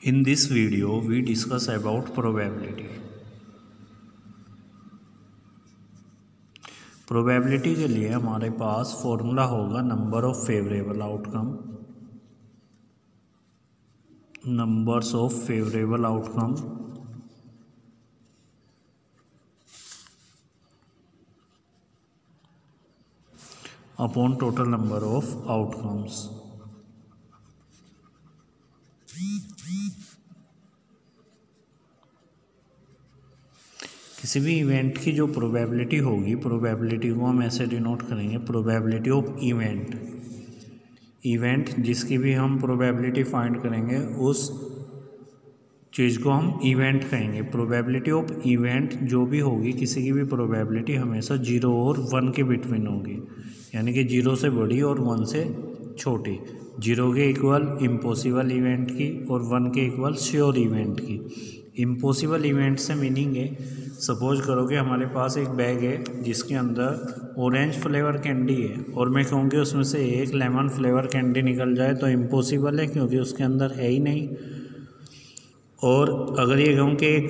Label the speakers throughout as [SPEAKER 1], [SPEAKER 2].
[SPEAKER 1] In this video, we discuss about probability. Probability के लिए हमारे पास फॉर्मूला होगा number of favourable outcome, numbers of favourable outcome upon total number of outcomes. किसी भी event की जो प्रोबेबिलिटी होगी, प्रोबेबिलिटी को हम ऐसे डिनोट करेंगे, प्रोबेबिलिटी ऑफ इवेंट जिसकी भी हम प्रोबेबिलिटी फाइंड करेंगे उस चीज़ को हम इवेंट कहेंगे। प्रोबेबिलिटी ऑफ इवेंट जो भी होगी, किसी की भी प्रोबेबिलिटी हमेशा 0 और 1 के बिटवीन होगी, यानी कि 0 से बड़ी और 1 से छोटी। 0 के इक्वल इम्पॉसिबल इवेंट की और 1 के इक्वल श्योर इवेंट की। इम्पॉसिबल इवेंट से मीनिंग है, सपोज करो कि हमारे पास एक बैग है जिसके अंदर ऑरेंज फ्लेवर कैंडी है और मैं कहूँ कि उसमें से एक लेमन फ्लेवर कैंडी निकल जाए तो इम्पॉसिबल है, क्योंकि उसके अंदर है ही नहीं। और अगर ये कहूँ कि एक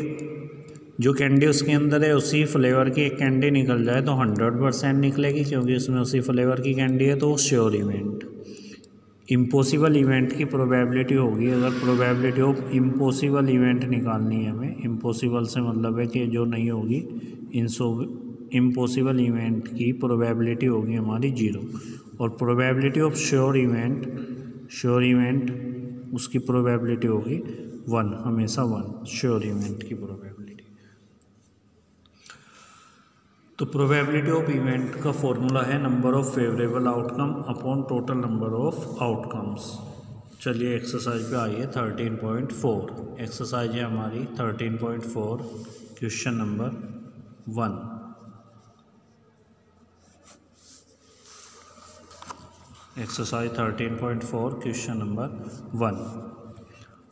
[SPEAKER 1] जो कैंडी उसके अंदर है उसी फ्लेवर की एक कैंडी निकल जाए तो 100% निकलेगी, क्योंकि उसमें उसी फ्लेवर की कैंडी है, तो श्योर इवेंट। इम्पॉसिबल इवेंट की प्रोबेबिलिटी होगी, अगर प्रोबेबिलिटी ऑफ इम्पॉसिबल इवेंट निकालनी है हमें, इम्पॉसिबल से मतलब है कि जो नहीं होगी, इम्पॉसिबल इवेंट की प्रोबेबिलिटी होगी हमारी 0, और प्रोबेबिलिटी ऑफ श्योर इवेंट उसकी प्रोबेबिलिटी होगी 1, हमेशा 1 श्योर इवेंट की प्रोबेबिलिटी। तो प्रोबेबिलिटी ऑफ इवेंट का फॉर्मूला है number of favourable outcome upon total number of outcomes. चलिए एक्सरसाइज पे आइए। 13.4 एक्सरसाइज है हमारी 13.4, question number 1। Exercise 13.4 question number 1।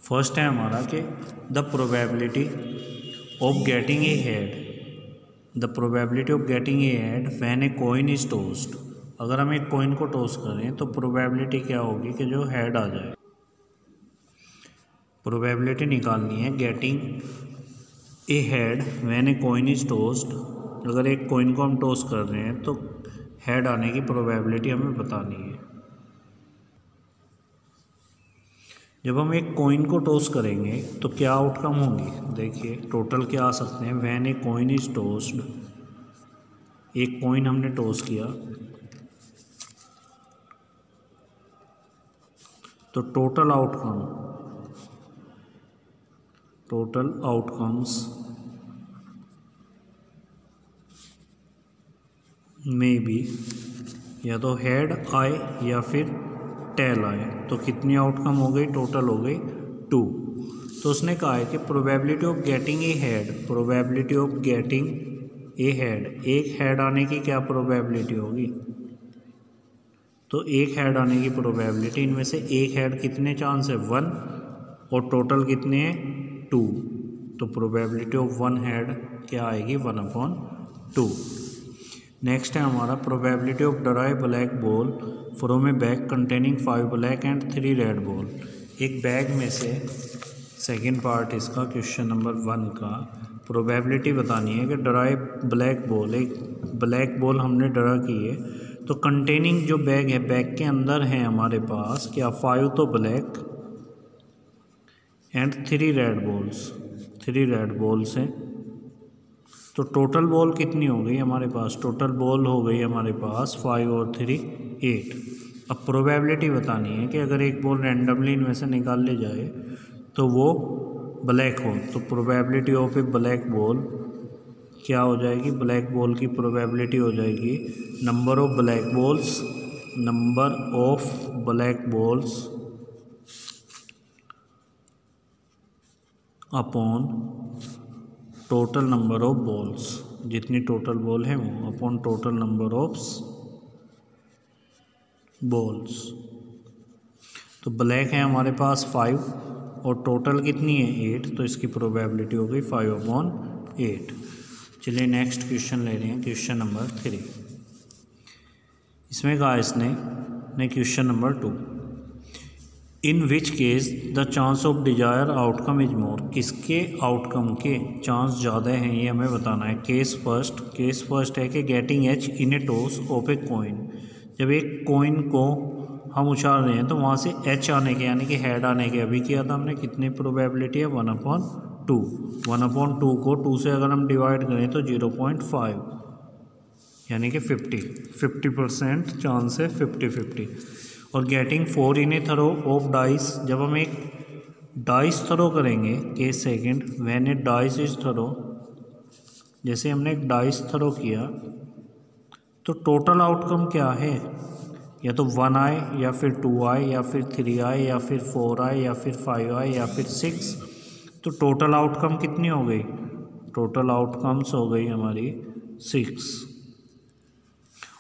[SPEAKER 1] First है हमारा कि the probability of getting a head, the probability of getting a head when a coin is tossed. अगर हम एक कॉइन को टॉस करें तो प्रोबेबिलिटी क्या होगी कि जो हेड आ जाए। प्रोबेबिलिटी निकालनी है getting a head when a coin is tossed. अगर एक कॉइन को हम टॉस कर रहे हैं तो हेड आने की प्रोबेबिलिटी हमें बतानी है। जब हम एक कॉइन को टॉस करेंगे तो क्या आउटकम होंगी, देखिए टोटल क्या आ सकते हैं। When a coin is tossed, एक कॉइन हमने टॉस किया तो टोटल आउटकम्स में भी या तो हेड आए या फिर टेल आए, तो कितनी आउटकम हो गई, टोटल हो गई 2। तो उसने कहा है कि probability of getting a head, probability of getting a head, एक हेड आने की क्या प्रोबेबिलिटी होगी, तो एक हेड आने की प्रोबेबिलिटी, इनमें से एक हेड कितने चांस है 1 और टोटल कितने हैं 2, तो प्रोबेबिलिटी ऑफ 1 हेड क्या आएगी 1/2। नेक्स्ट है हमारा probability of dry black ball from A bag containing 5 black and 3 red ball. एक बैग में से, सेकंड पार्ट इसका क्वेश्चन नंबर 1 का, प्रोबेबिलिटी बतानी है कि ड्राई ब्लैक बॉल, एक ब्लैक बॉल हमने ड्रा की है, तो कंटेनिंग जो बैग है, बैग के अंदर है हमारे पास क्या 5 तो ब्लैक एंड 3 रेड बॉल्स हैं, तो टोटल बॉल कितनी हो गई हमारे पास, टोटल बॉल हो गई हमारे पास 5 और 3 8। अब प्रोबेबिलिटी बतानी है कि अगर एक बॉल रैंडमली इनमें से निकाल ले जाए तो वो ब्लैक हो, तो probability of A black ball क्या हो जाएगी, ब्लैक बॉल की प्रोबेबिलिटी हो जाएगी number of black balls upon total number of balls, जितनी टोटल बॉल है वो upon total number of balls. तो ब्लैक है हमारे पास 5 और टोटल कितनी है 8, तो इसकी प्रोबेबिलिटी हो गई 5/8। चलिए नेक्स्ट क्वेश्चन ले रहे हैं, क्वेश्चन नंबर 3। इसमें कहा इसने question number 2, in which case the chance of desire outcome is more, किसके आउटकम के चांस ज़्यादा हैं ये हमें बताना है। केस फर्स्ट है कि getting H in A toss of a coin, जब एक कॉइन को हम उछाल रहे हैं तो वहाँ से एच आने के यानी कि हेड आने के, अभी किया था हमने, कितनी प्रोबेबिलिटी है 1/2। 1/2 को 2 से अगर हम डिवाइड करें तो 0.5 यानी कि 50% चांस है 50-50। और getting 4 in a throw of dice, जब हम एक डाइस थ्रो करेंगे, case second when a dice is throw, जैसे हमने एक डाइस थ्रो किया तो टोटल आउटकम क्या है, या तो 1 आए या फिर 2 आए या फिर 3 आए या फिर 4 आए या फिर 5 आए या फिर 6, तो टोटल आउटकम कितनी हो गई, टोटल आउटकम्स हो गई हमारी 6।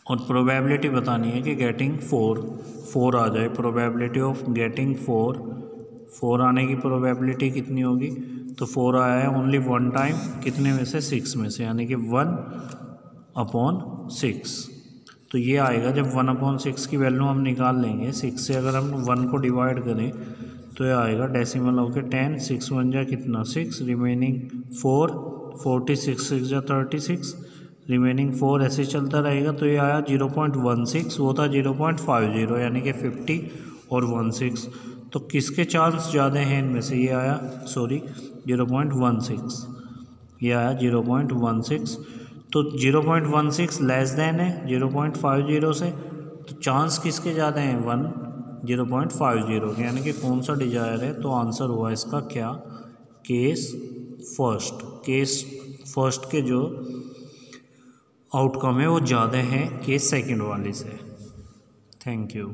[SPEAKER 1] और प्रोबेबिलिटी बतानी है कि गेटिंग 4 आ जाए, प्रोबेबिलिटी ऑफ गेटिंग 4 आने की प्रोबेबिलिटी कितनी होगी, तो 4 आया है ओनली 1 टाइम, कितने में से 6 में से, यानी कि 1/6। तो ये आएगा जब 1/6 की वैल्यू हम निकाल लेंगे, 6 से अगर हम 1 को डिवाइड करें तो ये आएगा डेसिमल होके 10, 6 1 जा कितना 6, रिमेनिंग 4, 46 6 जा 36, रिमेनिंग 4 ऐसे चलता रहेगा। तो ये आया 0.16, वो था 0.50 यानी कि 50 और 16। तो किसके चांस ज़्यादा हैं इनमें से, ये आया 0.16, ये आया 0.16। तो 0.16 लेस देन है 0.50 से, तो चांस किसके ज़्यादा हैं 0.50 के, यानी कि कौन सा डिजायर है, तो आंसर हुआ इसका क्या, केस फर्स्ट के जो आउटकम है वो ज़्यादा है केस सेकंड वाले से। Thank you.